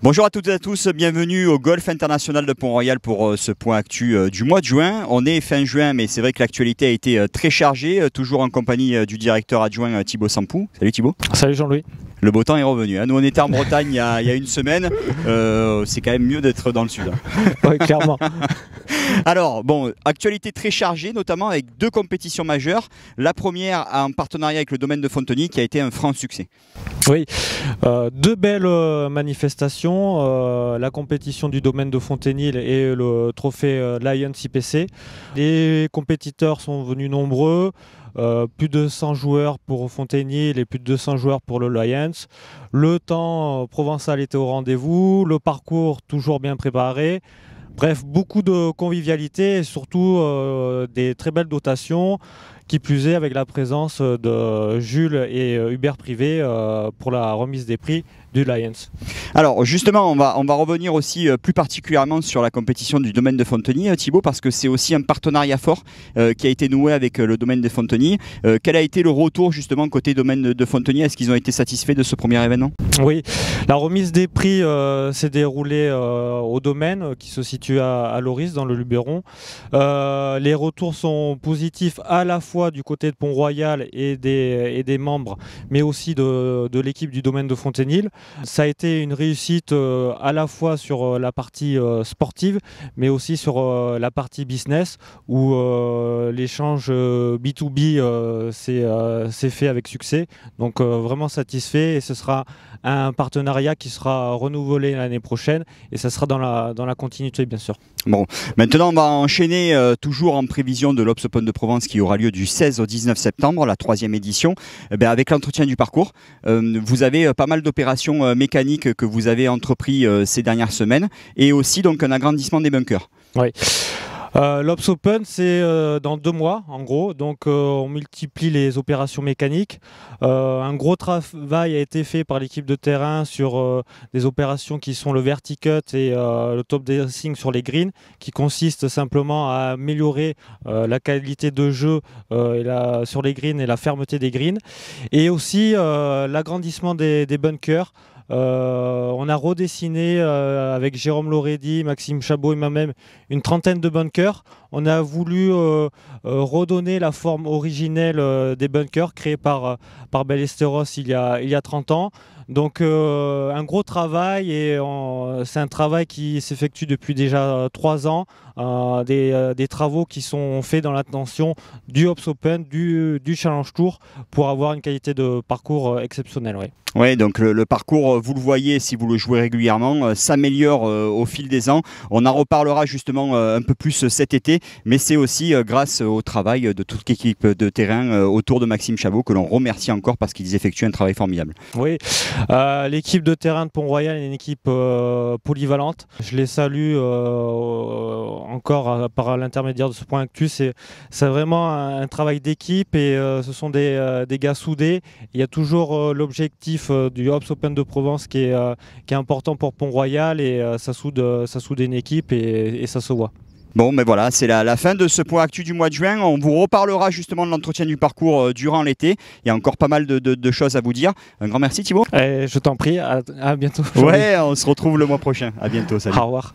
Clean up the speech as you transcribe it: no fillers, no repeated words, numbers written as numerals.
Bonjour à toutes et à tous, bienvenue au Golf International de Pont-Royal pour ce point actu du mois de juin. On est fin juin, mais c'est vrai que l'actualité a été très chargée, toujours en compagnie du directeur adjoint Thibaut Sampou. Salut Thibaut. Salut Jean-Louis. Le beau temps est revenu. Nous, on était en Bretagne il y a une semaine. C'est quand même mieux d'être dans le sud. Oui, clairement. Alors, bon, actualité très chargée, notamment avec deux compétitions majeures. La première en partenariat avec le domaine de Fontenay, qui a été un franc succès. Oui, deux belles manifestations, la compétition du domaine de Fontenay et le trophée Lions IPC. Les compétiteurs sont venus nombreux. Plus de 100 joueurs pour Fontenay et plus de 200 joueurs pour le Lions. Le temps provençal était au rendez-vous, le parcours toujours bien préparé. Bref, beaucoup de convivialité et surtout des très belles dotations, qui plus est avec la présence de Jules et Hubert Privé pour la remise des prix du Lions. Alors justement, on va revenir aussi plus particulièrement sur la compétition du domaine de Fontenay, Thibaut, parce que c'est aussi un partenariat fort qui a été noué avec le domaine de Fontenay. Quel a été le retour justement côté domaine de Fontenay? Est-ce qu'ils ont été satisfaits de ce premier événement? Oui, la remise des prix s'est déroulée au domaine qui se situe à Loris dans le Luberon. Les retours sont positifs à la fois du côté de Pont-Royal et des membres, mais aussi de l'équipe du domaine de Fontenay. Ça a été une réussite à la fois sur la partie sportive, mais aussi sur la partie business, où l'échange B2B s'est fait avec succès. Donc vraiment satisfait, et ce sera un partenariat qui sera renouvelé l'année prochaine, et ça sera dans la continuité bien sûr. Bon, maintenant on va enchaîner toujours en prévision de l'Obs Open de Provence qui aura lieu du 16 au 19 septembre, la 3e édition, avec l'entretien du parcours. Vous avez pas mal d'opérations mécaniques que vous avez entrepris ces dernières semaines, et aussi donc un agrandissement des bunkers. Oui. L'Obs Open, c'est dans 2 mois en gros, donc on multiplie les opérations mécaniques. Un gros travail a été fait par l'équipe de terrain sur des opérations qui sont le verticut et le top dressing sur les greens, qui consiste simplement à améliorer la qualité de jeu sur les greens et la fermeté des greens, et aussi l'agrandissement des bunkers. On a redessiné avec Jérôme Loredi, Maxime Chabot et moi-même une trentaine de bunkers. On a voulu redonner la forme originelle des bunkers créés par Ballesteros il y a 30 ans. Donc un gros travail, et c'est un travail qui s'effectue depuis déjà 3 ans, des travaux qui sont faits dans l'intention du Obs Open, du Challenge Tour, pour avoir une qualité de parcours exceptionnelle. Oui. Oui, donc le parcours, vous le voyez si vous le jouez régulièrement, s'améliore au fil des ans. On en reparlera justement un peu plus cet été, mais c'est aussi grâce au travail de toute l'équipe de terrain autour de Maxime Chabot, que l'on remercie encore parce qu'ils effectuent un travail formidable. Oui, l'équipe de terrain de Pont-Royal est une équipe polyvalente. Je les salue encore par l'intermédiaire de ce point actu. C'est vraiment un travail d'équipe, et ce sont des gars soudés. Il y a toujours l'objectif du Obs Open de Provence qui est important pour Pont-Royal, et ça soude une équipe, et ça se voit. Bon, mais voilà, c'est la fin de ce point actu du mois de juin. On vous reparlera justement de l'entretien du parcours durant l'été. Il y a encore pas mal de choses à vous dire. Un grand merci Thibaut. Je t'en prie, à bientôt. Ouais, on se retrouve le mois prochain. À bientôt, salut. Au revoir.